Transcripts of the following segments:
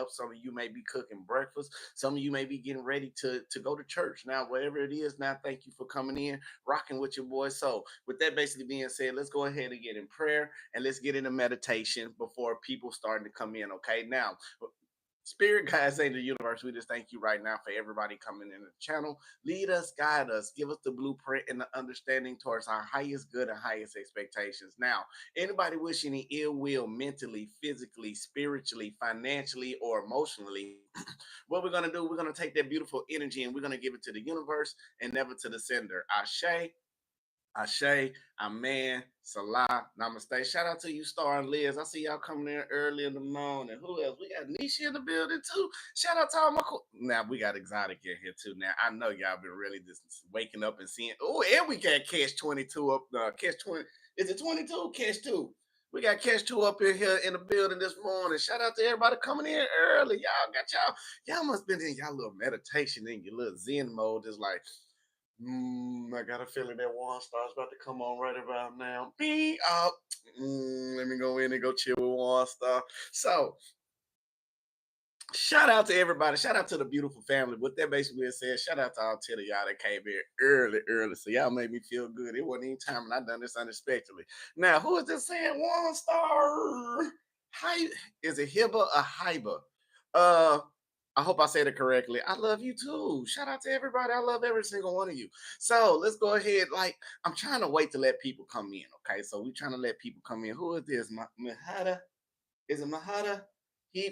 yourself. Some of you may be cooking breakfast. Some of you may be getting ready to go to church. Now, whatever it is, now thank you for coming in, rocking with your boy. So, with that basically being said, let's go ahead and get in prayer and let's get into meditation before people starting to come in. Okay, now Spirit guides, say the universe, we just thank you right now for everybody coming in the channel. Lead us, guide us, give us the blueprint and the understanding towards our highest good and highest expectations. Now, anybody wishing any ill will mentally, physically, spiritually, financially, or emotionally, what we're going to do, we're going to take that beautiful energy and we're going to give it to the universe and never to the sender. Ashe, Ashe, Amen, Salah, Namaste. Shout out to you, Star and Liz. I see y'all coming in early in the morning. Who else? We got Nisha in the building too. Shout out to all my now we got Exotic in here too. Now I know y'all been really just waking up and seeing. Oh, and we got Cash 22 up. Cash 20. Is it 22? Cash 2. We got Cash 2 up in here in the building this morning. Shout out to everybody coming in early. Y'all got y'all must been in y'all little meditation in your little Zen mode. Just like I got a feeling that Waunstar is about to come on right about now. Be up. Let me go in and go chill with Waunstar. So, shout out to everybody. Shout out to the beautiful family. With that basically being said, shout out to all 10 of y'all that came here early. So, y'all made me feel good. It wasn't even time, and I done this unexpectedly. Now, who is this saying Waunstar? Hi, is it Hiba or Hyba? Uh, I hope I said it correctly. I love you too. Shout out to everybody. I love every single one of you. So let's go ahead. Like, I'm trying to wait to let people come in. Okay. So we're trying to let people come in. Who is this? Mahada? Is it Mahada?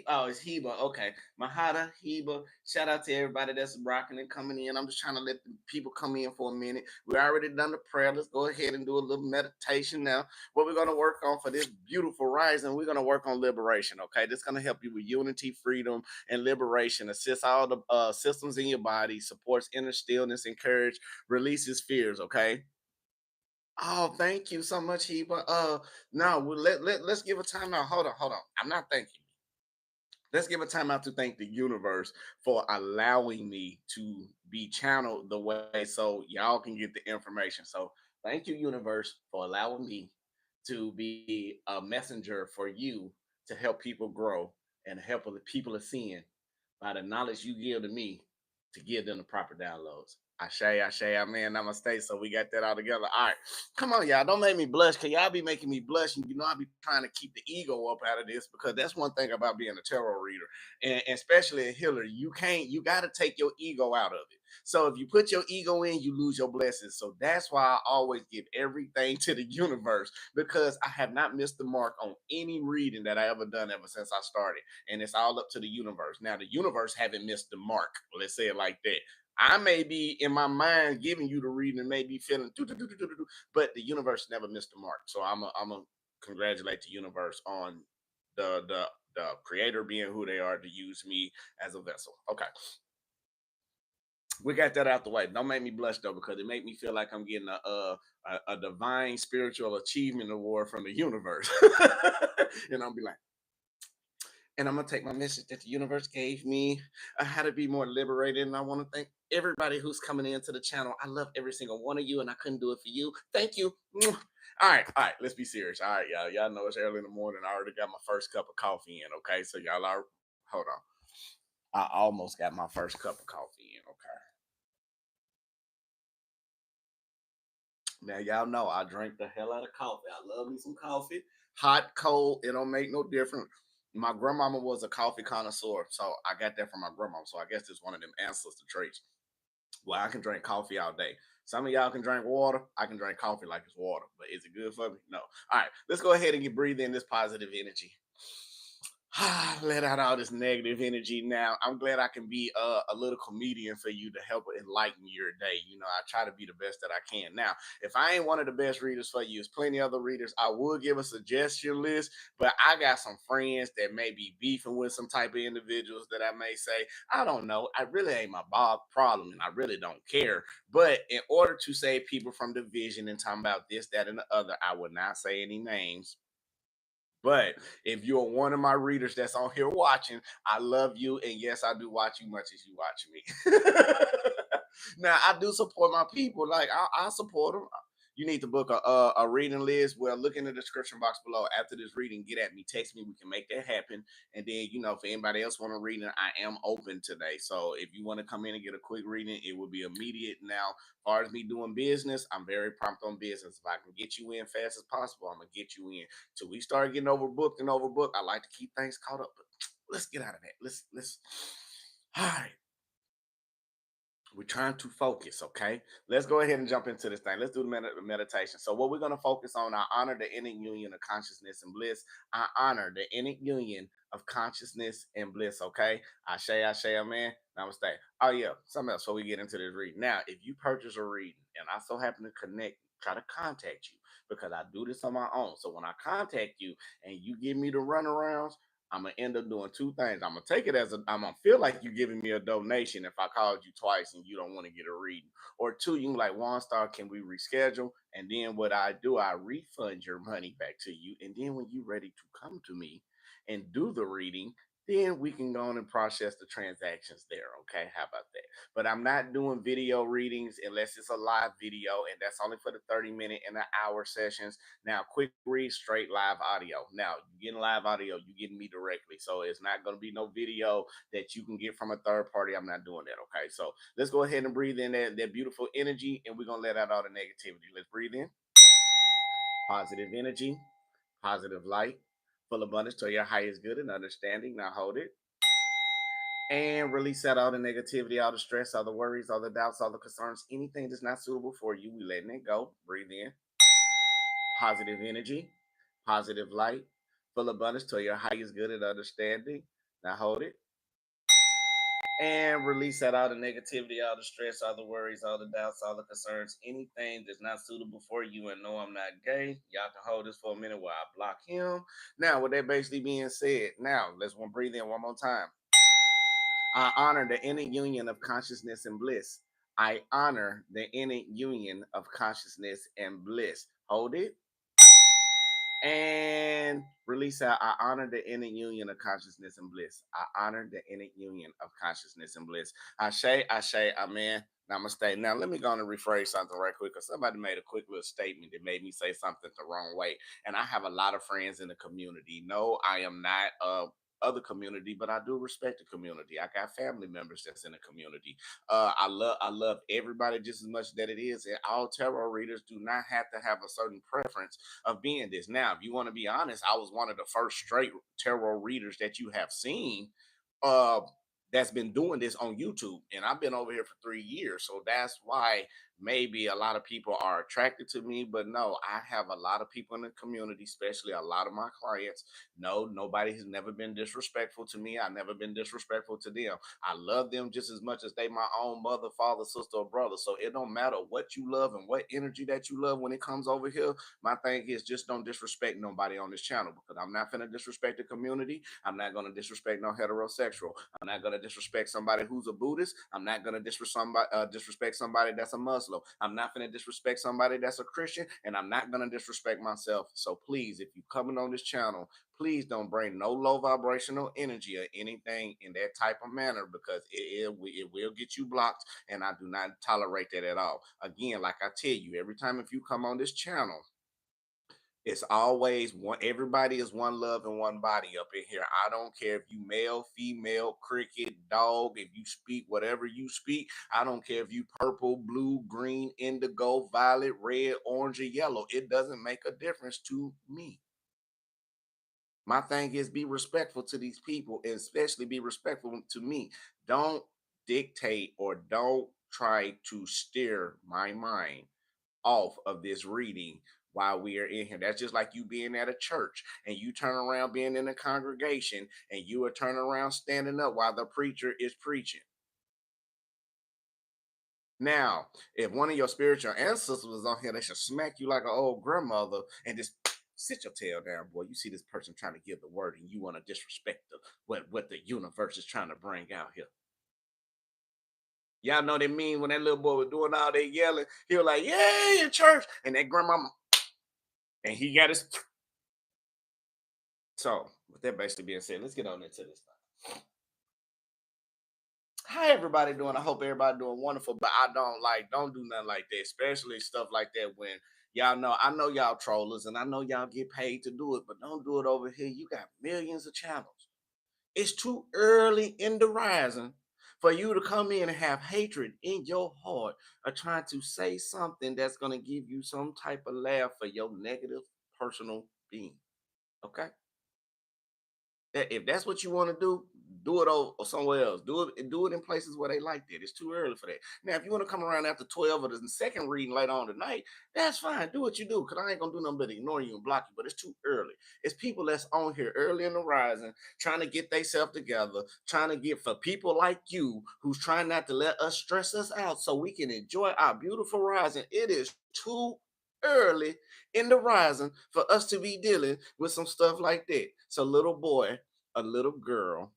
Oh, it's Heba. Okay. Mahada, Heba. Shout out to everybody that's rocking and coming in. I'm just trying to let the people come in for a minute. We already done the prayer. Let's go ahead and do a little meditation now. What we're going to work on for this beautiful rising, we're going to work on liberation. Okay. This is going to help you with unity, freedom, and liberation. Assist all the systems in your body, supports inner stillness, encourage, releases fears. Okay. Oh, thank you so much, Heba. Now let's give a time now. Hold on. I'm not thanking you. Let's give a time out to thank the universe for allowing me to be channeled the way so y'all can get the information. So thank you, universe, for allowing me to be a messenger for you to help people grow and help the people of seeing by the knowledge you give to me to give them the proper downloads. Ashe, amen, namaste. So we got that all together. All right. Come on, y'all. Don't make me blush because y'all be making me blush. And you know, I be trying to keep the ego up out of this because that's one thing about being a tarot reader and especially a healer. You got to take your ego out of it. So if you put your ego in, you lose your blessings. So that's why I always give everything to the universe because I have not missed the mark on any reading that I ever done ever since I started. And it's all up to the universe. Now, the universe haven't missed the mark. Let's say it like that. I may be in my mind giving you the reading and may be feeling, but the universe never missed the mark. So I'm a congratulate the universe on the creator being who they are to use me as a vessel. Okay, we got that out the way. Don't make me blush though, because it make me feel like I'm getting a divine spiritual achievement award from the universe, and I'll be like, and I'm gonna take my message that the universe gave me how to be more liberated. And I want to thank everybody who's coming into the channel. I love every single one of you, and I couldn't do it for you. Thank you. All right, let's be serious. All right, y'all. Y'all know it's early in the morning. I already got my first cup of coffee in. Okay, so y'all are hold on. I almost got my first cup of coffee in. Okay. Now y'all know I drink the hell out of coffee. I love me some coffee. Hot, cold, it don't make no difference. My grandmama was a coffee connoisseur, so I got that from my grandmama. So I guess it's one of them ancestor traits. Well, I can drink coffee all day. Some of y'all can drink water. I can drink coffee like it's water. But is it good for me? No. All right, let's go ahead and get breathe in this positive energy. Let out all this negative energy. Now, I'm glad I can be a little comedian for you to help enlighten your day. You know, I try to be the best that I can. Now, if I ain't one of the best readers for you, there's plenty of other readers. I would give a suggestion list, but I got some friends that may be beefing with some type of individuals that I may say, I don't know. I really ain't my problem, and I really don't care. But in order to save people from division and talking about this, that, and the other, I would not say any names. But if you're one of my readers that's on here watching, I love you. And yes, I do watch you much as you watch me. Now, I do support my people. Like, I support them. You need to book a reading list. Well, look in the description box below. After this reading, get at me, text me. We can make that happen. And then, for anybody else want a reading, I am open today. So if you want to come in and get a quick reading, it will be immediate. Now, as far as me doing business, I'm very prompt on business. If I can get you in fast as possible, I'm gonna get you in. Till we start getting overbooked and overbooked, I like to keep things caught up. But let's get out of that. Let's. All right. We're trying to focus, okay? Let's go ahead and jump into this thing. Let's do the meditation. So, what we're going to focus on, I honor the inner union of consciousness and bliss. I honor the inner union of consciousness and bliss, okay? I say, amen. Namaste. Oh, yeah, something else before we get into this reading. Now, if you purchase a reading and I so happen to try to contact you because I do this on my own. So, when I contact you and you give me the runarounds, I'm gonna end up doing two things. I'm gonna take it as I'm gonna feel like you're giving me a donation if I called you twice and you don't want to get a reading. Or two, you can like Waunstar, can we reschedule? And then what I do, I refund your money back to you. And then when you're ready to come to me and do the reading, then we can go on and process the transactions there. Okay, how about that? But I'm not doing video readings unless it's a live video, and that's only for the 30-minute and an hour sessions. Now, quick read, straight live audio. Now, you getting live audio, you getting me directly. So it's not going to be no video that you can get from a third party. I'm not doing that. Okay. So let's go ahead and breathe in that beautiful energy, and we're going to let out all the negativity. Let's breathe in positive energy, positive light, full abundance to your highest good and understanding. Now hold it. And release out all the negativity, all the stress, all the worries, all the doubts, all the concerns, anything that's not suitable for you. We letting it go. Breathe in positive energy, positive light, full abundance to your highest good and understanding. Now hold it. And release out all the negativity, all the stress, all the worries, all the doubts, all the concerns, anything that's not suitable for you. And no, I'm not gay. Y'all can hold this for a minute while I block him. Now, with that basically being said, now let's one breathe in one more time. I honor the inner union of consciousness and bliss. I honor the inner union of consciousness and bliss. Hold it. And release out. I honor the inner union of consciousness and bliss. I honor the inner union of consciousness and bliss. I say, amen. Namaste. Now, let me go on and rephrase something right quick because somebody made a quick little statement that made me say something the wrong way. And I have a lot of friends in the community. No, I am not other community, but I do respect the community. I got family members that's in the community. I love everybody just as much that it is. And all tarot readers do not have to have a certain preference of being this. Now, if you want to be honest, I was one of the first straight tarot readers that you have seen uh that's been doing this on YouTube. And I've been over here for 3 years. So that's why maybe a lot of people are attracted to me. But no, I have a lot of people in the community, especially a lot of my clients. No, nobody has never been disrespectful to me. I've never been disrespectful to them. I love them just as much as they my own mother, father, sister, or brother. So it don't matter what you love and what energy that you love when it comes over here. My thing is just don't disrespect nobody on this channel because I'm not gonna disrespect the community. I'm not gonna disrespect no heterosexual. I'm not gonna disrespect somebody who's a Buddhist. I'm not gonna disrespect somebody that's a Muslim. I'm not gonna disrespect somebody that's a Christian, and I'm not gonna disrespect myself. So please, if you coming on this channel, please don't bring no low vibrational energy or anything in that type of manner because it will get you blocked, and I do not tolerate that at all. Again, like I tell you, every time if you come on this channel, it's always one. Everybody is one love and one body up in here. I don't care if you male, female, cricket, dog. If you speak whatever you speak, I don't care if you purple, blue, green, indigo, violet, red, orange, or yellow. It doesn't make a difference to me. My thing is be respectful to these people, and especially be respectful to me. Don't dictate or don't try to steer my mind off of this reading while we are in here. That's just like you being at a church and you turn around being in a congregation and you are turning around standing up while the preacher is preaching. Now, if one of your spiritual ancestors was on here, they should smack you like an old grandmother and just sit your tail down, boy. You see this person trying to give the word and you want to disrespect what the universe is trying to bring out here. Y'all know they mean when that little boy was doing all that yelling, he was like, "Yay in church," and that grandmama, and he got his. So, with that basically being said, let's get on into this thing. How everybody doing? I hope everybody doing wonderful, but I don't do nothing like that, especially stuff like that when Y'all know, I know y'all trollers, and I know y'all get paid to do it, but don't do it over here. You got millions of channels. It's too early in the rising for you to come in and have hatred in your heart or trying to say something that's going to give you some type of laugh for your negative personal being. Okay? That if that's what you want to do it or somewhere else. Do it in places where they like that. It's too early for that. Now, if you want to come around after 12 or the second reading later on tonight, that's fine. Do what you do, because I ain't gonna do nothing but ignore you and block you. But it's too early. It's people that's on here early in the rising, trying to get themselves together, trying to get for people like you who's trying not to let us stress us out so we can enjoy our beautiful rising. It is too early in the rising for us to be dealing with some stuff like that. So, little boy, a little girl,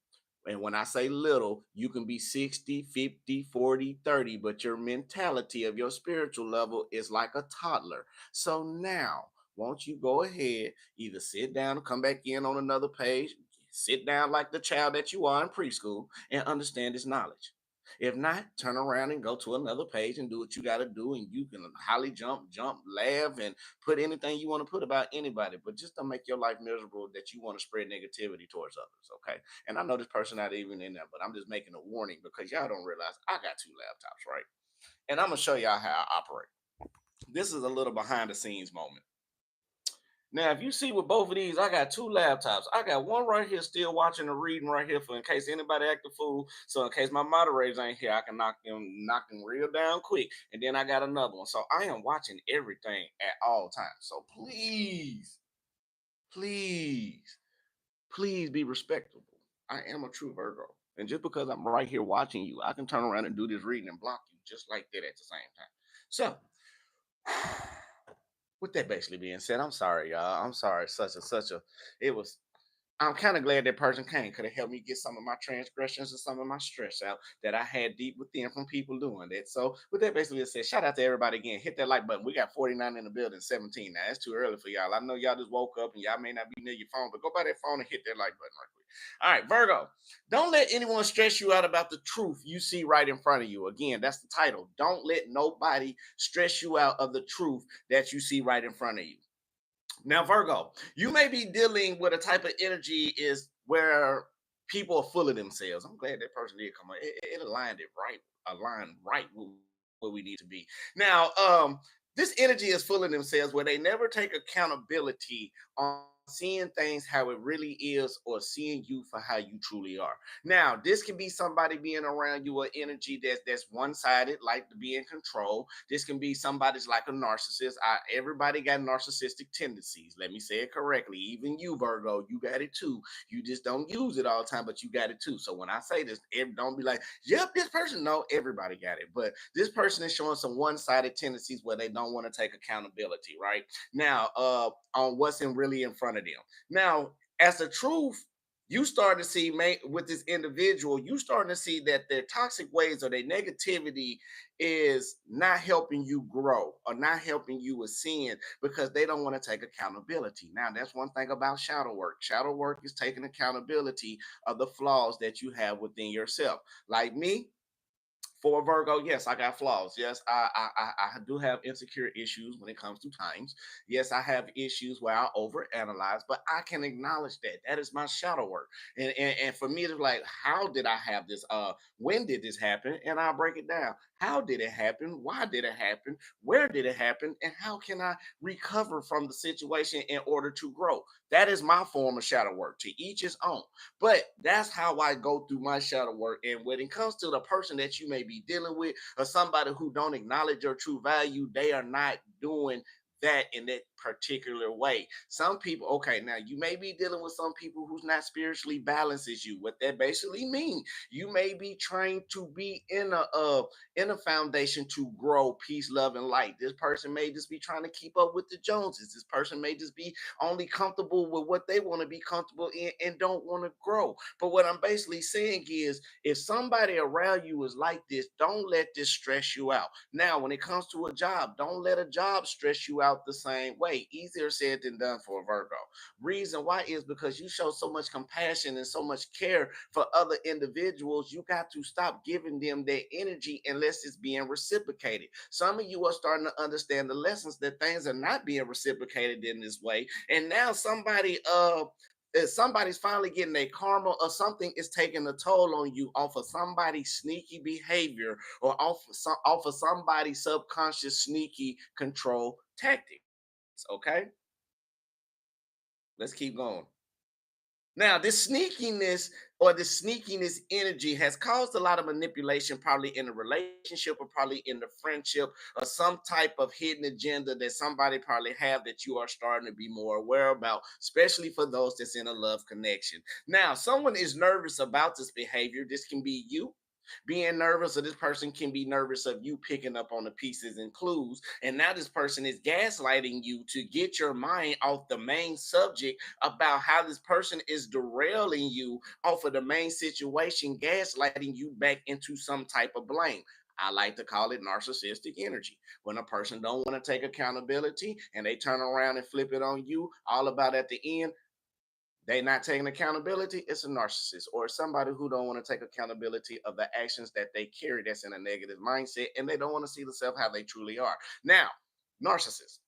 and when I say little, you can be 60, 50, 40, 30, but your mentality of your spiritual level is like a toddler. So now, won't you go ahead, either sit down and come back in on another page, sit down like the child that you are in preschool, and understand this knowledge. If not, turn around and go to another page and do what you got to do, and you can holly jump, laugh, and put anything you want to put about anybody, but just don't make your life miserable that you want to spread negativity towards others. Okay. And I know this person not even in there, but I'm just making a warning because y'all don't realize I got two laptops, right? And I'm gonna show y'all how I operate. This is a little behind the scenes moment. Now, if you see with both of these, I got two laptops. I got one right here still watching and reading right here for in case anybody act a fool. So in case my moderators ain't here, I can knock them real down quick. And then I got another one. So I am watching everything at all times. So please, please, please be respectable. I am a true Virgo. And just because I'm right here watching you, I can turn around and do this reading and block you just like that at the same time. So with that basically being said, I'm sorry, y'all. I'm sorry. Such a it was I'm kind of glad that person came. Could have helped me get some of my transgressions and some of my stress out that I had deep within from people doing that. So, with that, basically, it said, shout out to everybody again. Hit that like button. We got 49 in the building, 17. Now, it's too early for y'all. I know y'all just woke up and y'all may not be near your phone, but go by that phone and hit that like button right quick. All right, Virgo, don't let anyone stress you out about the truth you see right in front of you. Again, that's the title. Don't let nobody stress you out of the truth that you see right in front of you. Now, Virgo, you may be dealing with a type of energy is where people are full of themselves. I'm glad that person did come on. It aligned right with where we need to be. Now, this energy is full of themselves where they never take accountability on seeing things how it really is or seeing you for how you truly are. Now, this can be somebody being around you or energy that's one-sided, like to be in control. This can be somebody's like a narcissist. Everybody got narcissistic tendencies. Let me say it correctly. Even you, Virgo, you got it too. You just don't use it all the time, but you got it too. So when I say this, don't be like, yep, this person. No, everybody got it. But this person is showing some one-sided tendencies where they don't want to take accountability, right? Now, on what's really in front of them. Now, as the truth, you start to see with this individual, you starting to see that their toxic ways or their negativity is not helping you grow or not helping you with sin because they don't want to take accountability. Now, that's one thing about shadow work. Shadow work is taking accountability of the flaws that you have within yourself. Like me, for Virgo, yes, I got flaws. Yes, I do have insecure issues when it comes to times. Yes, I have issues where I overanalyze, but I can acknowledge that. That is my shadow work. And for me, it's like, how did I have this? When did this happen? And I'll break it down. How did it happen? Why did it happen? Where did it happen? And how can I recover from the situation in order to grow? That is my form of shadow work. To each his own. But that's how I go through my shadow work. And when it comes to the person that you may be dealing with, or somebody who don't acknowledge your true value, they are not doing that in that particular way. Some people, okay, now you may be dealing with some people who's not spiritually balanced as you. What that basically means, you may be trying to be in a foundation to grow peace, love, and light. This person may just be trying to keep up with the Joneses. This person may just be only comfortable with what they want to be comfortable in and don't want to grow. But what I'm basically saying is, if somebody around you is like this, don't let this stress you out. Now, when it comes to a job, don't let a job stress you out the same way. way. Easier said than done for a Virgo. Reason why is because you show so much compassion and so much care for other individuals. You got to stop giving them their energy unless it's being reciprocated. Some of you are starting to understand the lessons that things are not being reciprocated in this way. And now somebody's finally getting a karma, or something is taking a toll on you off of somebody's sneaky behavior, or off of somebody's subconscious sneaky control tactics. Okay, let's keep going. Now, this sneakiness energy has caused a lot of manipulation, probably in a relationship or probably in the friendship, or some type of hidden agenda that somebody probably have that you are starting to be more aware about, especially for those that's in a love connection. Now, someone is nervous about this behavior. This can be you being nervous, or this person can be nervous of you picking up on the pieces and clues. And now this person is gaslighting you to get your mind off the main subject about how this person is derailing you off of the main situation, gaslighting you back into some type of blame. I like to call it narcissistic energy. When a person don't want to take accountability and they turn around and flip it on you, all about at the end, they not taking accountability. It's a narcissist or somebody who don't want to take accountability of the actions that they carry, that's in a negative mindset, and they don't want to see themselves how they truly are. Now, narcissists,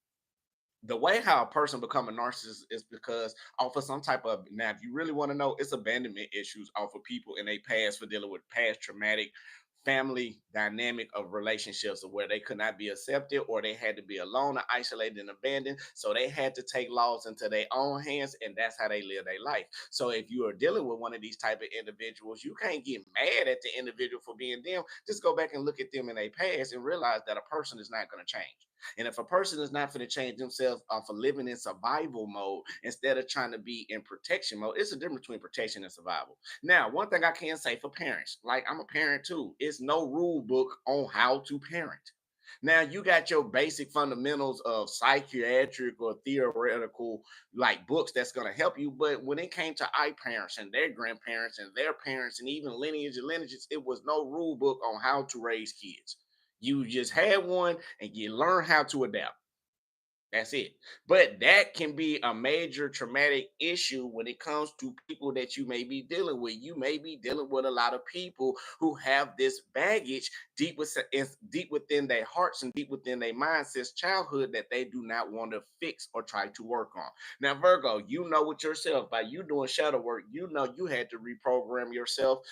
the way how a person become a narcissist is because off of some type of, now if you really want to know, it's abandonment issues off of people in their past for dealing with past traumatic family dynamic of relationships of where they could not be accepted, or they had to be alone or isolated and abandoned, so they had to take laws into their own hands, and that's how they live their life. So if you are dealing with one of these type of individuals, you can't get mad at the individual for being them. Just go back and look at them in their past and realize that a person is not going to change. And if a person is not going to change themselves for living in survival mode instead of trying to be in protection mode, it's a difference between protection and survival. Now, one thing I can say for parents, like I'm a parent too, it's no rule book on how to parent. Now, you got your basic fundamentals of psychiatric or theoretical like books that's going to help you. But when it came to our parents and their grandparents and their parents and even lineage and lineages, it was no rule book on how to raise kids. You just had one and you learn how to adapt. That's it. But that can be a major traumatic issue when it comes to people that you may be dealing with. You may be dealing with a lot of people who have this baggage deep within their hearts and deep within their minds since childhood that they do not want to fix or try to work on. Now, Virgo, you know with yourself, by you doing shadow work, you know you had to reprogram yourself.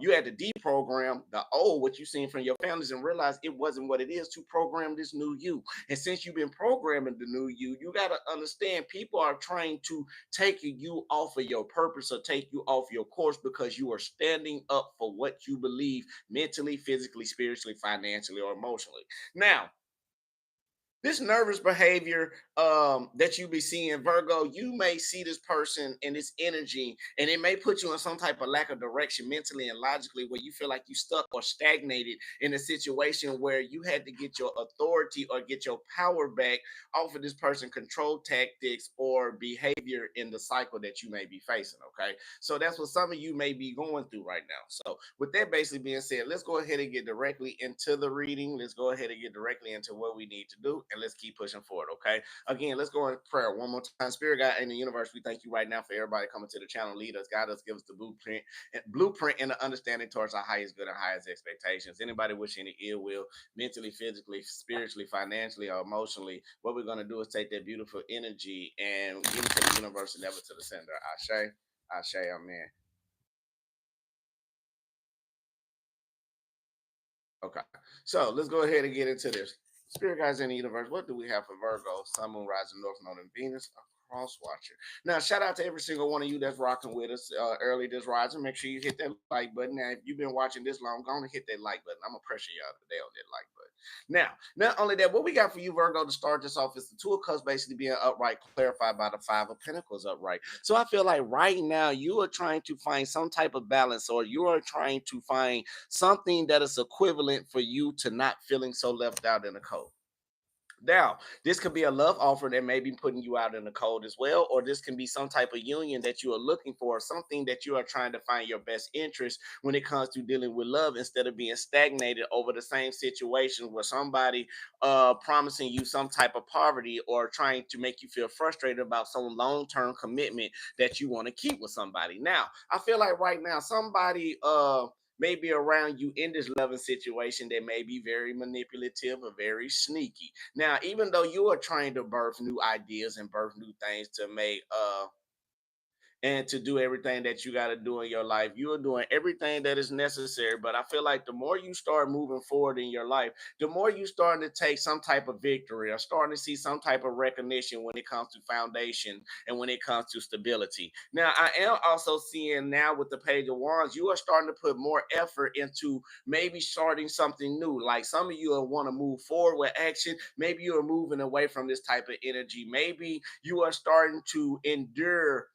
You had to deprogram the old, what you seen from your families, and realize it wasn't what it is to program this new you. And since you've been programming the new you, you got to understand people are trying to take you off of your purpose or take you off your course because you are standing up for what you believe mentally, physically, spiritually, financially, or emotionally. Now, this nervous behavior that you be seeing, Virgo, you may see this person and this energy, and it may put you in some type of lack of direction mentally and logically, where you feel like you stuck or stagnated in a situation where you had to get your authority or get your power back off of this person control tactics or behavior in the cycle that you may be facing. Okay, so that's what some of you may be going through right now. So with that basically being said, let's go ahead and get directly into the reading. Let's go ahead and get directly into what we need to do, and let's keep pushing forward. Okay, again, let's go in prayer one more time. Spirit God in the universe, we thank you right now for everybody coming to the channel. Lead us, guide us, give us the blueprint and the understanding towards our highest good and highest expectations. Anybody wishing any ill will, mentally, physically, spiritually, financially, or emotionally, what we're gonna do is take that beautiful energy and give it to the universe and never to the sender. Ashe, Ashe, amen. Okay, so let's go ahead and get into this. Spirit guys in the universe, what do we have for Virgo, Sun, Moon, Rising, North Node, and Venus? A cross watcher. Now, shout out to every single one of you that's rocking with us early this rising. Make sure you hit that like button. Now, if you've been watching this long, go on and hit that like button. I'm gonna pressure y'all today on that like button. Now, not only that, what we got for you, Virgo, to start this off is the Two of Cups basically being upright, clarified by the Five of Pentacles upright. So I feel like right now you are trying to find some type of balance, or you are trying to find something that is equivalent for you to not feeling so left out in the cold. Now, this could be a love offer that may be putting you out in the cold as well, or this can be some type of union that you are looking for, something that you are trying to find your best interest when it comes to dealing with love instead of being stagnated over the same situation where somebody promising you some type of poverty or trying to make you feel frustrated about some long-term commitment that you want to keep with somebody. Now, I feel like right now somebody may be around you in this loving situation that may be very manipulative or very sneaky. Now, even though you are trying to birth new ideas and birth new things to make and to do everything that you got to do in your life. You are doing everything that is necessary. But I feel like the more you start moving forward in your life, the more you starting to take some type of victory or starting to see some type of recognition when it comes to foundation and when it comes to stability. Now, I am also seeing now with the Page of Wands, you are starting to put more effort into maybe starting something new. Like some of you will want to move forward with action. Maybe you are moving away from this type of energy. Maybe you are starting to endure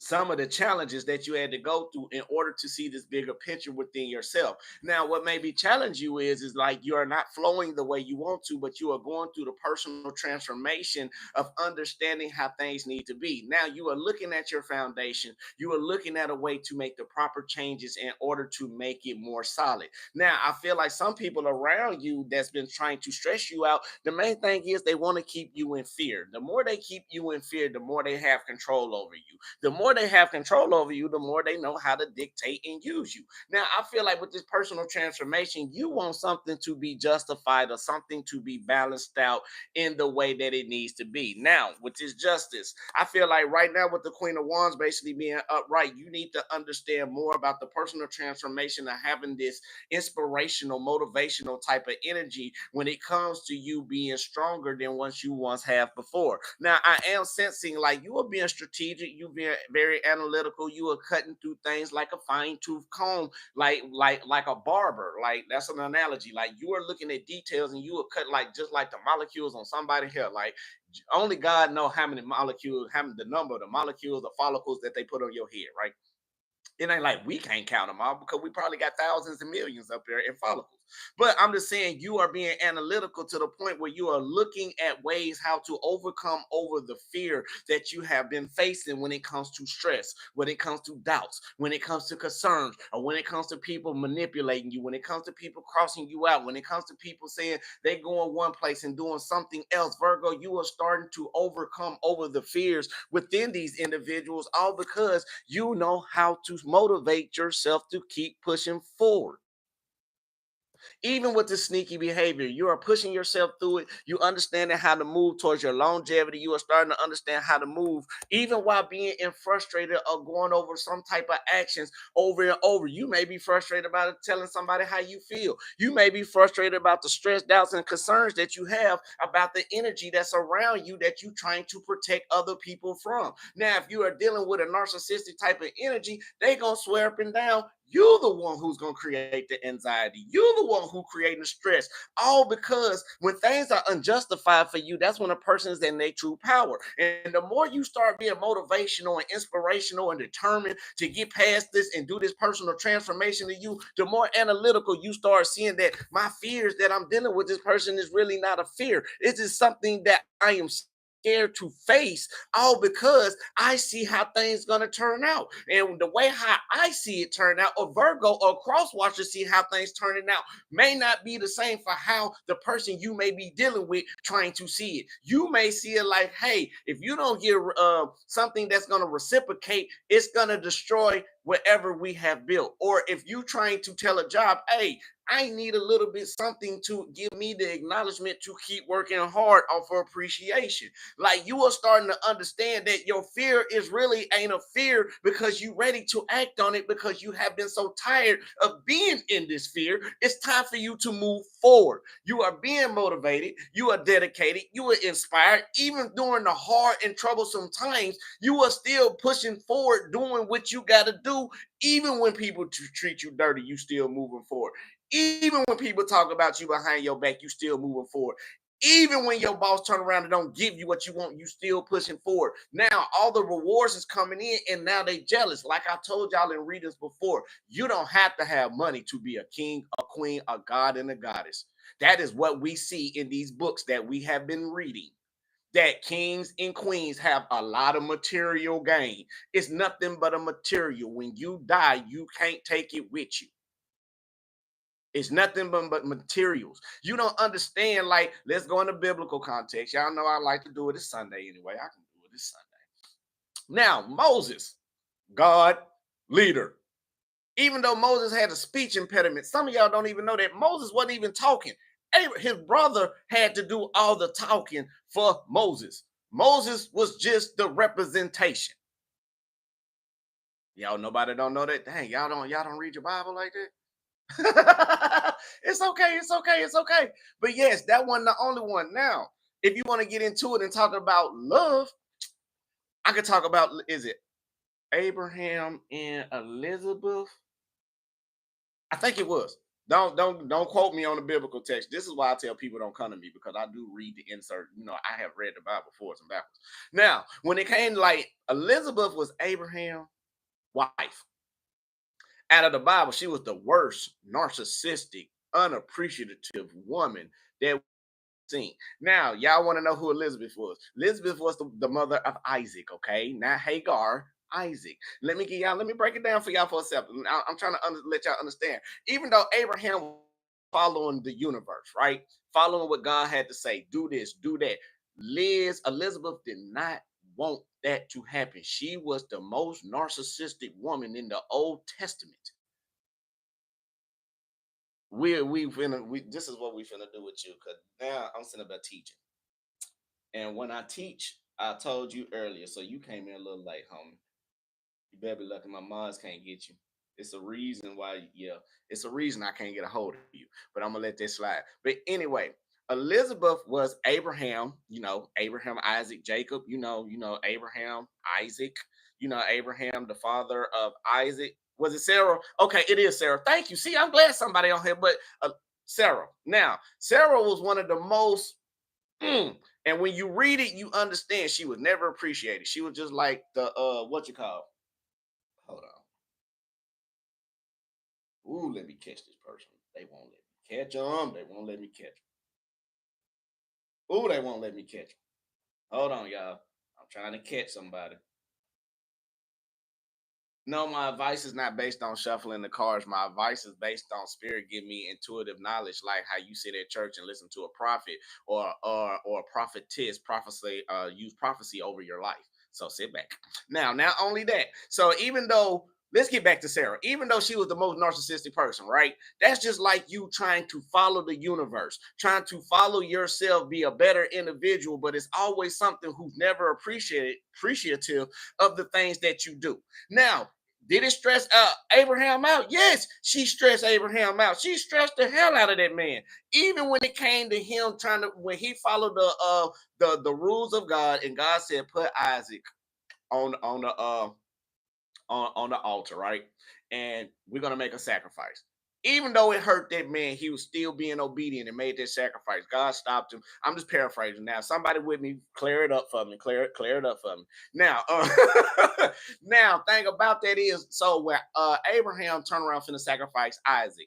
some of the challenges that you had to go through in order to see this bigger picture within yourself. Now, what maybe challenge you is like you are not flowing the way you want to, but you are going through the personal transformation of understanding how things need to be. Now, you are looking at your foundation. You are looking at a way to make the proper changes in order to make it more solid. Now, I feel like some people around you that's been trying to stress you out, the main thing is they want to keep you in fear. The more they keep you in fear, the more they have control over you. The more they have control over you, the more they know how to dictate and use you. Now, I feel like with this personal transformation, you want something to be justified or something to be balanced out in the way that it needs to be. Now, with this justice, I feel like right now with the Queen of Wands basically being upright, you need to understand more about the personal transformation of having this inspirational, motivational type of energy when it comes to you being stronger than what you once have before. Now, I am sensing like you are being strategic, you being very analytical, you are cutting through things like a fine tooth comb, like a barber. Like that's an analogy. Like you are looking at details and you are cut like just like the molecules on somebody's hair. Like only God know how many molecules, how many the number of the molecules, the follicles that they put on your head, right? It ain't like we can't count them all because we probably got thousands and millions up there in follicles. But I'm just saying you are being analytical to the point where you are looking at ways how to overcome over the fear that you have been facing when it comes to stress, when it comes to doubts, when it comes to concerns, or when it comes to people manipulating you, when it comes to people crossing you out, when it comes to people saying they going one place and doing something else. Virgo, you are starting to overcome over the fears within these individuals, all because you know how to motivate yourself to keep pushing forward. Even with the sneaky behavior, you are pushing yourself through it. You understanding how to move towards your longevity. You are starting to understand how to move, even while being in frustrated or going over some type of actions over and over. You may be frustrated about it, telling somebody how you feel. You may be frustrated about the stress, doubts, and concerns that you have about the energy that's around you that you're trying to protect other people from. Now, if you are dealing with a narcissistic type of energy, they gonna swear up and down you're the one who's going to create the anxiety. You're the one who creating the stress. All because when things are unjustified for you, that's when a person is in their true power. And the more you start being motivational and inspirational and determined to get past this and do this personal transformation to you, the more analytical you start seeing that my fears that I'm dealing with this person is really not a fear. It's just something that I am scared to face, all because I see how things gonna turn out. And the way how I see it turn out, or Virgo or crosswatcher see how things turning out, may not be the same for how the person you may be dealing with trying to see it. You may see it like, hey, if you don't get something that's gonna reciprocate, it's gonna destroy whatever we have built. Or if you trying to tell a job, hey, I need a little bit something to give me the acknowledgement to keep working hard or for appreciation. Like you are starting to understand that your fear is really ain't a fear because you ready to act on it because you have been so tired of being in this fear. It's time for you to move forward. You are being motivated, you are dedicated, you are inspired. Even during the hard and troublesome times, you are still pushing forward, doing what you got to do. Even when people treat you dirty, you still moving forward. Even when people talk about you behind your back, you still moving forward. Even when your boss turn around and don't give you what you want, you still pushing forward. Now all the rewards is coming in, and now they jealous. Like I told y'all in readings before, you don't have to have money to be a king, a queen, a god, and a goddess. That is what we see in these books that we have been reading. That kings and queens have a lot of material gain. It's nothing but a material. When you die, you can't take it with you. It's nothing but materials. You don't understand. Like, let's go into biblical context. Y'all know I like to do it this Sunday anyway. I can do it this Sunday. Now, Moses, God, leader. Even though Moses had a speech impediment, some of y'all don't even know that Moses wasn't even talking. His brother had to do all the talking for Moses. Moses was just the representation. Y'all, nobody don't know that. Dang, y'all don't read your Bible like that. It's okay, it's okay, it's okay. But yes, that wasn't the only one. Now, if you want to get into it and talk about love, I could talk about, is it Abraham and Elizabeth? I think it was. Don't quote me on the biblical text. This is why I tell people don't come to me, because I do read the insert. I have read the Bible forwards and backwards. Now, when it came, like, Elizabeth was Abraham's wife. Out of the Bible, she was the worst narcissistic, unappreciative woman that we've seen. Now, y'all want to know who Elizabeth was? Elizabeth was the mother of Isaac, okay? Not Hagar, Isaac. Let me break it down for y'all for a second. I'm trying to let y'all understand. Even though Abraham was following the universe, right? Following what God had to say, do this, do that. Elizabeth did not want that to happen. She was the most narcissistic woman in the Old Testament. This is what we finna do with you, because now I'm sitting about teaching. And when I teach, I told you earlier, so you came in a little late, homie. You better be lucky my moms can't get you. It's a reason why, yeah, it's a reason I can't get a hold of you. But I'm gonna let this slide. But anyway, Elizabeth was Abraham, Abraham, Isaac, Jacob, Abraham, Isaac, Abraham, the father of Isaac. Was it Sarah? Okay, it is Sarah. Thank you. See, I'm glad somebody on here, but Sarah. Now, Sarah was one of the most, and when you read it, you understand she was never appreciated. She was just like the what you call. Hold on. Ooh, let me catch this person. They won't let me catch them. They won't let me catch them. Ooh, they won't let me catch them. Hold on, y'all. I'm trying to catch somebody. No, my advice is not based on shuffling the cards. My advice is based on spirit giving me intuitive knowledge, like how you sit at church and listen to a prophet or a prophetess use prophecy over your life. So sit back. Now, not only that, so even though, let's get back to Sarah. Even though she was the most narcissistic person, right? That's just like you trying to follow the universe, trying to follow yourself, be a better individual, but it's always something who's never appreciative of the things that you do. Now, did it stress Abraham out? Yes, she stressed Abraham out. She stressed the hell out of that man. Even when it came to him when he followed the rules of God, and God said, put Isaac on the on the altar, right? And we're gonna make a sacrifice. Even though it hurt that man, he was still being obedient and made that sacrifice. God stopped him. I'm just paraphrasing now. Somebody with me, clear it up for me. Clear it up for me. Now, now, thing about that is, so when Abraham turned around finna sacrifice Isaac,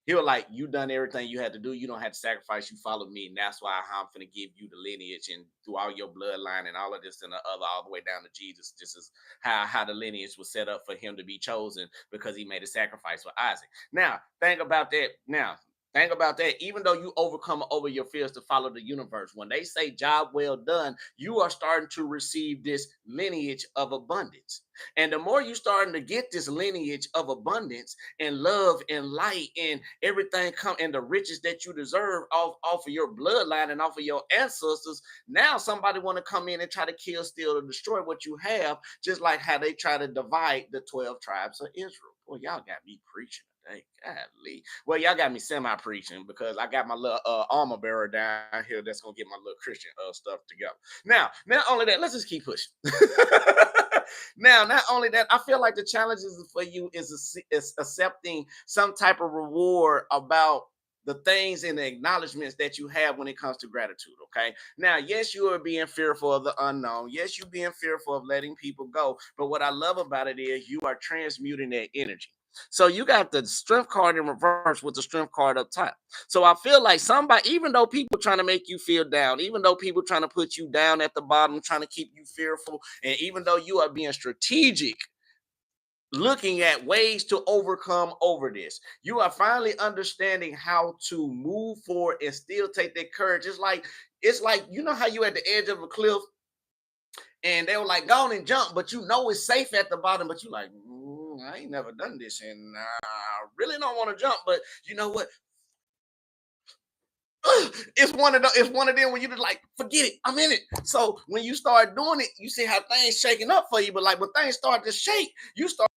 he was like, you done everything you had to do. You don't have to sacrifice. You followed me. And that's why I'm going to give you the lineage and through all your bloodline and all of this and the other, all the way down to Jesus. This is how the lineage was set up for him to be chosen, because he made a sacrifice for Isaac. Now, think about that. Think about that. Even though you overcome over your fears to follow the universe, when they say job well done, you are starting to receive this lineage of abundance. And the more you starting to get this lineage of abundance and love and light and everything come and the riches that you deserve off of your bloodline and off of your ancestors, now somebody want to come in and try to kill, steal, or destroy what you have, just like how they try to divide the 12 tribes of Israel. Boy, y'all got me preaching today. Golly. Well, y'all got me semi-preaching, because I got my little armor bearer down here that's gonna get my little Christian stuff together. Now, not only that, let's just keep pushing. Now, not only that, I feel like the challenges for you is accepting some type of reward about the things and the acknowledgments that you have when it comes to gratitude. Okay. Now, yes, you are being fearful of the unknown. Yes, you're being fearful of letting people go. But what I love about it is you are transmuting that energy. So you got the strength card in reverse with the strength card up top. So I feel like somebody, even though people trying to make you feel down, even though people trying to put you down at the bottom, trying to keep you fearful, and even though you are being strategic, looking at ways to overcome over this, you are finally understanding how to move forward and still take that courage. It's like you know how you at the edge of a cliff and they were like, go on and jump, but you know it's safe at the bottom, but you like, I ain't never done this, and I really don't want to jump, but you know what? It's one of them when you just like, forget it, I'm in it. So when you start doing it, you see how things shaking up for you, but like when things start to shake, you start.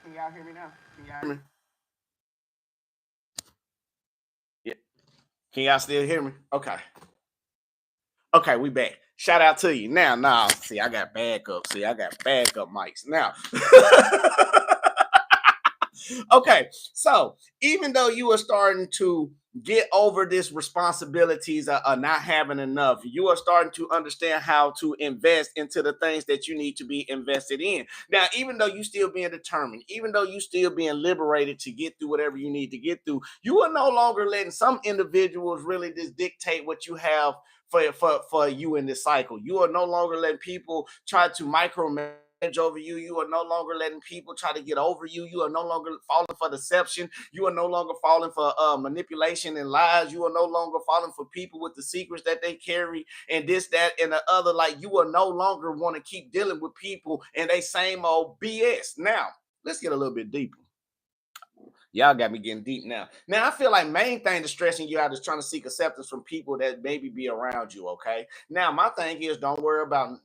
Can y'all hear me now? Can y'all hear me? Yeah. Can y'all still hear me? Okay. Okay, we back. Shout out to you. Now, see, I got backup. See, I got backup mics. Now, okay, so even though you are starting to get over this responsibilities of not having enough, you are starting to understand how to invest into the things that you need to be invested in. Now, even though you still being determined, even though you still being liberated to get through whatever you need to get through, you are no longer letting some individuals really just dictate what you have for you in this cycle. You are no longer letting people try to micromanage over you. You are no longer letting people try to get over you. You are no longer falling for deception. You are no longer falling for manipulation and lies. You are no longer falling for people with the secrets that they carry and this, that, and the other. Like you are no longer want to keep dealing with people and they same old BS. Now, let's get a little bit deeper. Y'all got me getting deep now. Now I feel like main thing that's stressing you out is trying to seek acceptance from people that maybe be around you. Okay. Now my thing is don't worry about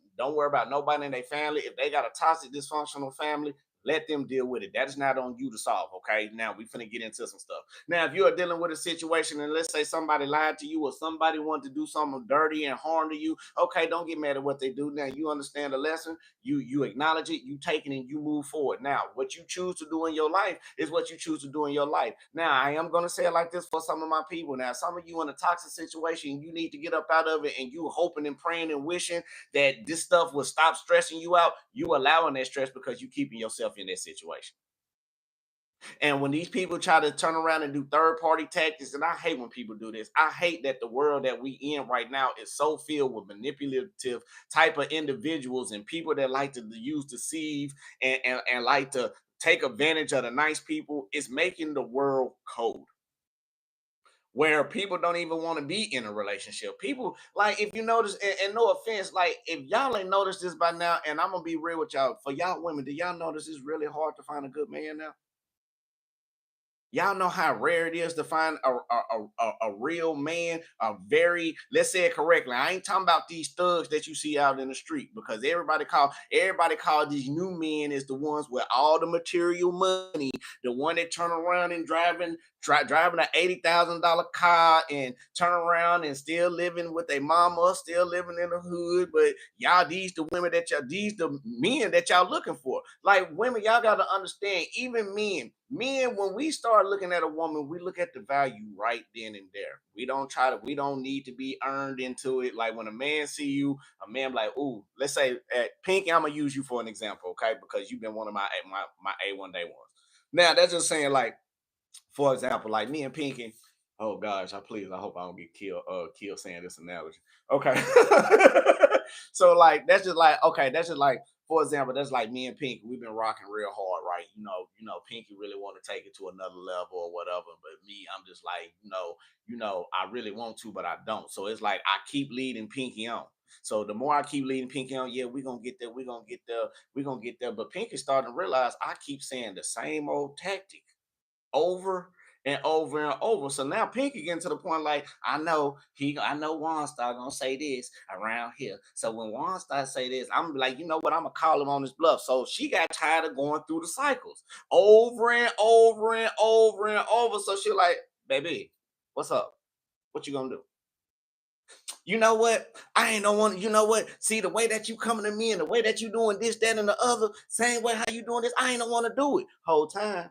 nobody in their family. If they got a toxic, dysfunctional family, let them deal with it. That is not on you to solve. Okay. Now we finna get into some stuff. Now, if you are dealing with a situation and let's say somebody lied to you or somebody wanted to do something dirty and harm to you, okay, don't get mad at what they do. Now you understand the lesson, you acknowledge it, you take it, and you move forward. Now, what you choose to do in your life is what you choose to do in your life. Now, I am gonna say it like this for some of my people. Now, some of you in a toxic situation, you need to get up out of it, and you hoping and praying and wishing that this stuff will stop stressing you out. You allowing that stress because you keeping yourself in that situation. And when these people try to turn around and do third party tactics, and I hate when people do this, I hate that the world that we in right now is so filled with manipulative type of individuals and people that like to use deceive and like to take advantage of the nice people. It's making the world cold where people don't even want to be in a relationship. People, like, if you notice, and no offense, like, if y'all ain't noticed this by now, and I'm gonna be real with y'all, for y'all women, do y'all notice it's really hard to find a good man now? Y'all know how rare it is to find a real man, a very, let's say it correctly. I ain't talking about these thugs that you see out in the street because everybody call these new men is the ones with all the material money, the one that turn around and driving an $80,000 car and turn around and still living with a mama, still living in the hood. But y'all, these the men that y'all looking for. Like women, y'all gotta understand, even men, when we start looking at a woman, we look at the value right then and there. We don't need to be earned into it. Like when a man see you, a man like, ooh, let's say at Pinky, I'm gonna use you for an example, okay? Because you've been one of my A1 day ones. Now that's just saying, like, for example, like me and Pinky. Oh gosh, I hope I don't get killed saying this analogy. Okay. So like that's just like, okay, that's just like, for example, that's like me and Pinky. We've been rocking real hard, right? Pinky really want to take it to another level or whatever. But me, I'm just like, I really want to, but I don't. So it's like I keep leading Pinky on. So the more I keep leading Pinky on, yeah, we're gonna get there, we're gonna get there, we're gonna get there. But Pinky starting to realize I keep saying the same old tactic over and over and over. So now Pinky getting to the point like I know Waunstar gonna say this around here. So when Waunstar say this, I'm like, you know what? I'm gonna call him on his bluff. So she got tired of going through the cycles over and over and over and over. So she like, baby, what's up? What you gonna do? You know what? I ain't no one. You know what? See the way that you coming to me and the way that you doing this, that, and the other, same way how you doing this. I ain't don't want to do it. Whole time,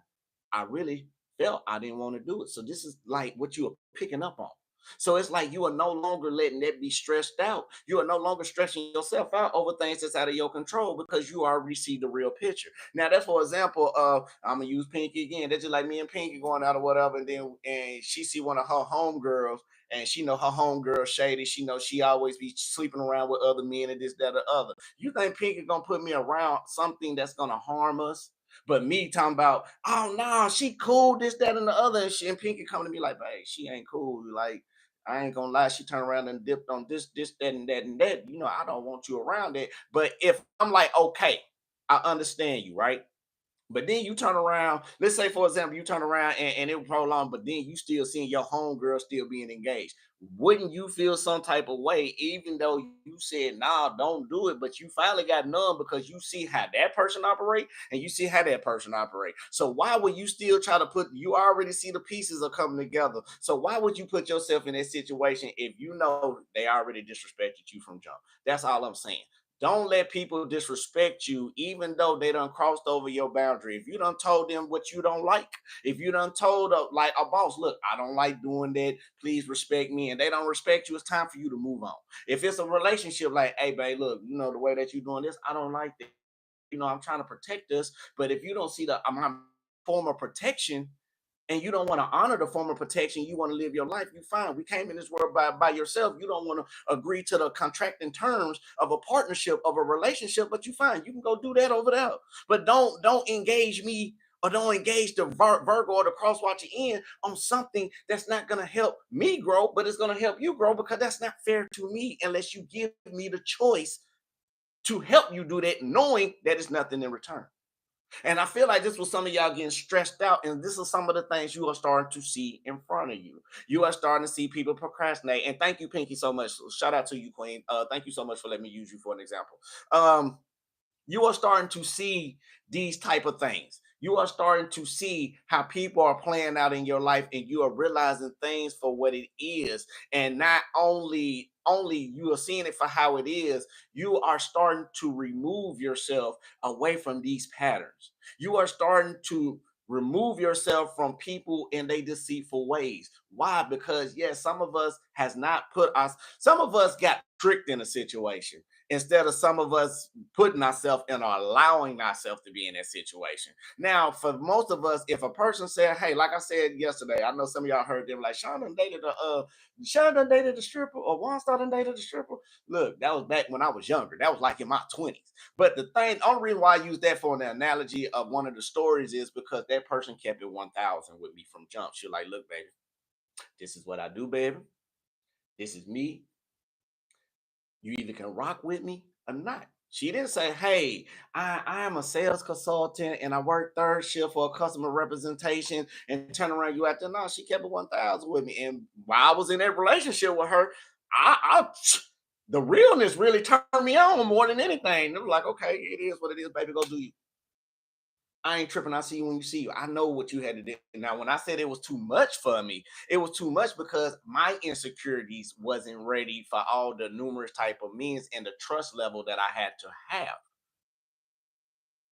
I really felt I didn't want to do it. So this is like what you are picking up on. So it's like you are no longer letting that be stressed out. You are no longer stressing yourself out over things that's out of your control because you already see the real picture. Now that's for example of I'm gonna use Pinky again. That's just like me and Pinky going out or whatever, and she see one of her homegirls and she know her homegirl shady. She know she always be sleeping around with other men and this, that, or other. You think Pinky gonna put me around something that's gonna harm us? But me talking about, oh no, she cool, this, that, and the other, and Pinky coming to me like, hey, she ain't cool. Like, I ain't gonna lie, she turned around and dipped on this, that, and that, and that. I don't want you around it. But if I'm like, okay, I understand you, right? But then you turn around, let's say, for example, you turn around and it prolonged, but then you still seeing your homegirl still being engaged. Wouldn't you feel some type of way, even though you said, nah, don't do it, but you finally got numb because you see how that person operate and you see how that person operate. So why would you still try to you already see the pieces are coming together. So why would you put yourself in that situation if you know they already disrespected you from jump? That's all I'm saying. Don't let people disrespect you, even though they done crossed over your boundary. If you done told them what you don't like, if you done told like a boss, look, I don't like doing that. Please respect me, and they don't respect you, it's time for you to move on. If it's a relationship, like, hey, babe, look, the way that you're doing this, I don't like that. I'm trying to protect us, but if you don't see the form of protection, and you don't want to honor the form of protection, you want to live your life, you fine. We came in this world by yourself. You don't want to agree to the contracting terms of a partnership, of a relationship, but you fine. You can go do that over there. But don't engage me or don't engage the Virgo or the cross watcher in on something that's not going to help me grow, but it's going to help you grow because that's not fair to me unless you give me the choice to help you do that, knowing that it's nothing in return. And I feel like this was some of y'all getting stressed out, and this is some of the things you are starting to see in front of you. You are starting to see people procrastinate. And thank you, Pinky, so much. Shout out to you, Queen. Thank you so much for letting me use you for an example. You are starting to see these type of things. You are starting to see how people are playing out in your life, and you are realizing things for what it is. And not only you are seeing it for how it is, you are starting to remove yourself away from these patterns. You are starting to remove yourself from people in their deceitful ways. Why? Because yes, some of us has not put us, some of us got tricked in a situation instead of some of us putting ourselves in or allowing ourselves to be in that situation. Now, for most of us, if a person said, hey, like I said yesterday, I know some of y'all heard them like Sean done dated a stripper or Waunstar done dated a stripper. Look, that was back when I was younger. That was like in my 20s. But the only reason why I use that for an analogy of one of the stories is because that person kept it 1,000 with me from jump. She like, look, baby, this is what I do, baby. This is me. You either can rock with me or not. She didn't say, hey, I am a sales consultant and I work third shift for a customer representation and turn around you out there. No, she kept it 1,000 with me. And while I was in that relationship with her, I the realness really turned me on more than anything. It was like, okay, it is what it is, baby. Go do you. I ain't tripping. I see you when you see you. I know what you had to do. Now, when I said it was too much for me, it was too much because my insecurities wasn't ready for all the numerous type of means and the trust level that I had to have.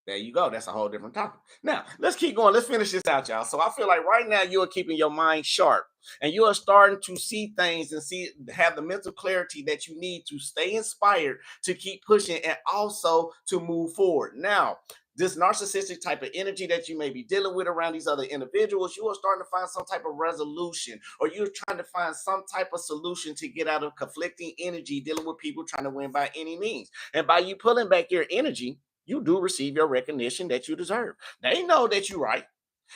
There you go. That's a whole different topic. Now, let's keep going. Let's finish this out, y'all. So I feel like right now you are keeping your mind sharp and you are starting to see things and have the mental clarity that you need to stay inspired, to keep pushing, and also to move forward. Now, this narcissistic type of energy that you may be dealing with around these other individuals, you are starting to find some type of resolution, or you're trying to find some type of solution to get out of conflicting energy dealing with people trying to win by any means. And by you pulling back your energy, you do receive your recognition that you deserve. They know that you're right.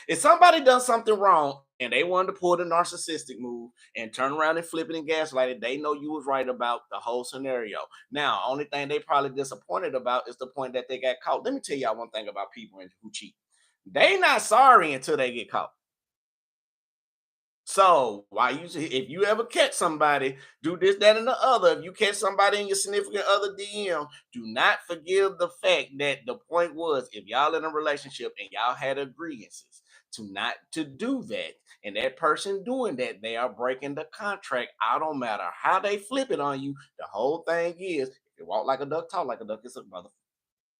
If somebody done something wrong and they wanted to pull the narcissistic move and turn around and flip it and gaslight it, they know you was right about the whole scenario. Now, only thing they probably disappointed about is the point that they got caught. Let me tell y'all one thing about people who cheat. They not sorry until they get caught. So why you if you ever catch somebody do this, that, and the other, if you catch somebody in your significant other DM, do not forgive the fact that the point was if y'all in a relationship and y'all had agreements to not to do that, and that person doing that, they are breaking the contract. I don't matter how they flip it on you. The whole thing is if you walk like a duck, talk like a duck, it's a mother,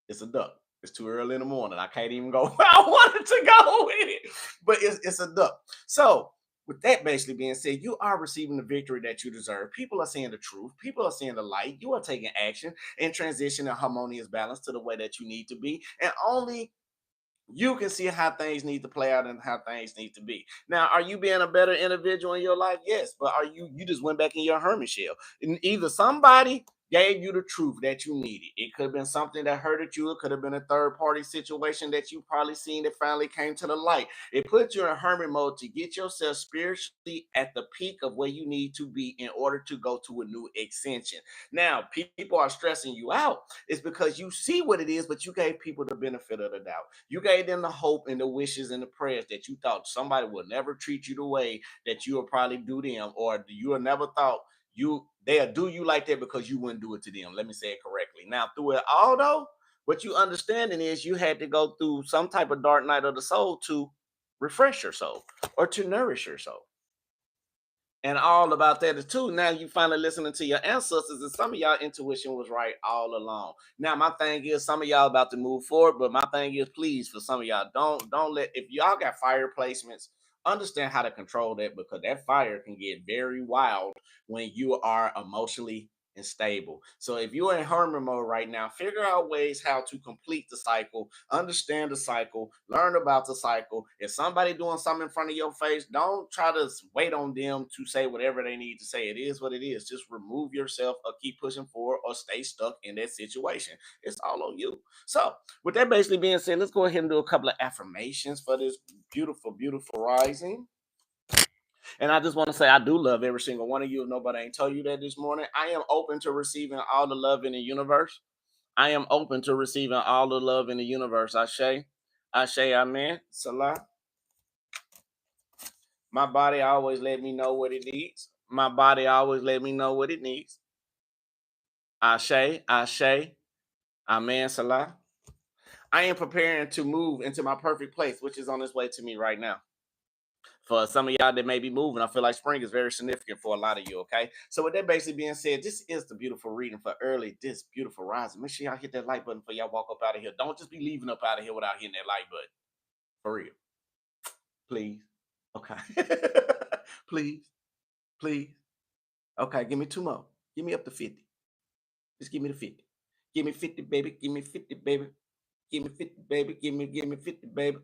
it's a duck. It's too early in the morning. I can't even go where I wanted to go with it, but it's a duck. So with that basically being said, you are receiving the victory that you deserve. People are seeing the truth. People are seeing the light. You are taking action and transition and harmonious balance to the way that you need to be. And only you can see how things need to play out and how things need to be. Now, are you being a better individual in your life? Yes, but are you just went back in your hermit shell? And either somebody gave you the truth that you needed. It could have been something that hurted you. It could have been a third party situation that you probably seen that finally came to the light. It puts you in hermit mode to get yourself spiritually at the peak of where you need to be in order to go to a new ascension. Now, people are stressing you out. It's because you see what it is, but you gave people the benefit of the doubt. You gave them the hope and the wishes and the prayers that you thought somebody would never treat you the way that you will probably do them, or you will never thought they'll do you like that because you wouldn't do it to them. Let me say it correctly. Now, through it all though, what you understanding is you had to go through some type of dark night of the soul to refresh your soul or to nourish your soul. And all about that is too. Now you finally listening to your ancestors, and some of y'all intuition was right all along. Now my thing is, some of y'all about to move forward, but my thing is, please, for some of y'all, don't let if y'all got fire placements, understand how to control that because that fire can get very wild when you are emotionally and stable. So if you're in hermit mode right now, figure out ways how to complete the cycle, understand the cycle, learn about the cycle. If somebody doing something in front of your face, don't try to wait on them to say whatever they need to say. It is what it is. Just remove yourself or keep pushing forward or stay stuck in that situation. It's all on you. So with that basically being said, let's go ahead and do a couple of affirmations for this beautiful, beautiful rising. And I just want to say I do love every single one of you. If nobody ain't told you that this morning, I am open to receiving all the love in the universe. I am open to receiving all the love in the universe. Ashe, amen. Salah. My body always let me know what it needs. My body always let me know what it needs. Ashe, amen. Salah. I am preparing to move into my perfect place, which is on its way to me right now. For some of y'all that may be moving, I feel like spring is very significant for a lot of you. Okay. So, with that basically being said, this is the beautiful reading for early, this beautiful rising. Make sure y'all hit that like button before y'all walk up out of here. Don't just be leaving up out of here without hitting that like button. For real. Please. Okay. Please. Please. Okay. Give me two more. Give me up to 50. Just give me the 50. Give me 50, baby. Give me 50, baby. Give me 50, baby. Give me 50, baby.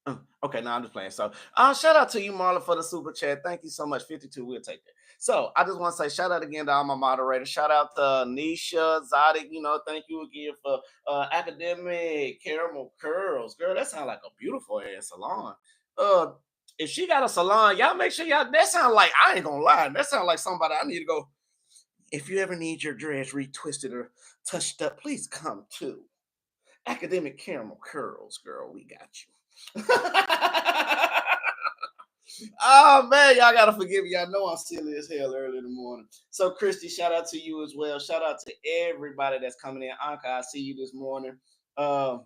Uh, Okay, now I'm just playing. So, shout out to you, Marla, for the super chat. Thank you so much. 52, we'll take that. So, I just want to say shout out again to all my moderators. Shout out to Nisha, Zotic. Thank you again for academic caramel curls. Girl, that sounds like a beautiful ass salon. Uh, if she got a salon, y'all make sure y'all. That sound like I ain't gonna lie. That sound like somebody I need to go. If you ever need your dress retwisted or touched up, please come to Academic Caramel Curls, girl. We got you. Oh man, y'all gotta forgive me. Y'all know I'm silly as hell early in the morning. So, Christy, shout out to you as well. Shout out to everybody that's coming in. Anka, I see you this morning. Um,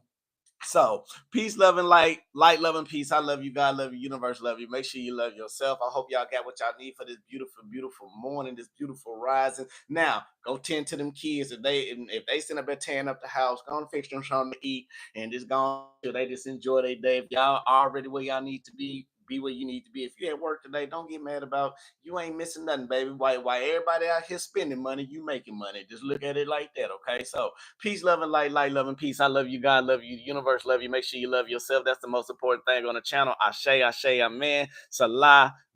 so, peace, love, and light, love, and peace. I love you, God love you, universe love you. Make sure you love yourself. I hope y'all got what y'all need for this beautiful, beautiful morning, this beautiful rising. Now, go tend to them kids. If they send up there tearing up the house, go and fix them something to eat, and just go on till they just enjoy their day. If y'all already where y'all need to be where you need to be. If you at work today, don't get mad about you ain't missing nothing, baby. Why everybody out here spending money, you making money. Just look at it like that, okay? So peace, love, and light, love, and peace. I love you, God love you, the universe love you. Make sure you love yourself. That's the most important thing on the channel. Ashe, amen. Salah.